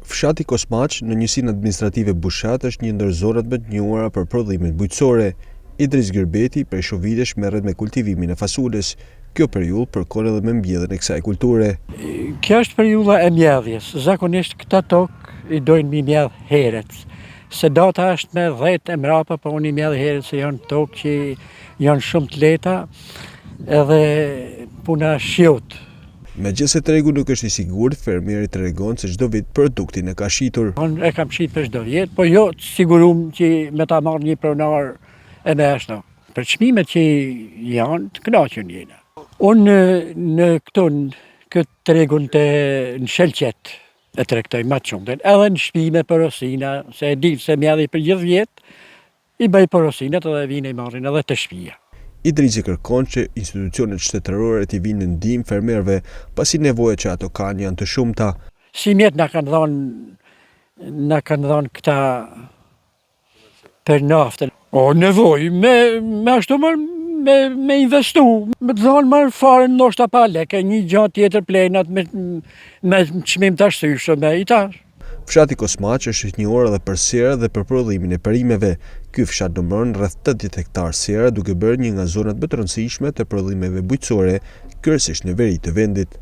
Fshati Kosmaq në njësinë administrative Bushat është një ndër zonat më të njohura për prodhimet bujqësore. Idris Gërbeti prej shumë vitesh merret me kultivimin e fasules. Kjo periudhë përkon edhe me mbjelljen e kësaj kulture. Kjo është periudha e mbjelljes. Zakonisht këta tokë i dojnë mi mbjell heret. Se data është me 10 e mrapa, po unë i mbjell heret se janë tokë që janë shumë të lehta edhe puna shiut. Megjithëse tregu nuk është i sigurt, fermieri tregon se çdo vit produktin e ka shitur. Unë e kam shit për çdo vit, po jo të sigurum që me ta marrë një pronar e neshno. Për çmimet që janë, të kënaqur jena. Unë në këtë tregun në Shelqet e tregtoj më shumë, edhe në shtëpi me porosina, se e di se mjalli për gjithë vjet, i bëj porosinat edhe vinë i marrin edhe të shtëpia. Idrisi kërkon që institucionet shtetërore t'i vinë në ndihmë fermerëve, pasi nevojat që ato kanë janë të shumta. Si mjet na kanë dhënë këta për naftën. O nevojë me ashtu me investu, me të dhanë marë fare ndoshta pa lekë, një gjatë tjetër plenat me çmim të ashtyshëm i tash. Fshati Kosmaq është i njohur edhe për sera dhe për prodhimin e perimeve. Ky fshat numëron rreth 80 hektar sera, duke bërë një nga zonat më të rëndësishme të prodhimeve bujqësore, kryesisht në veri të vendit.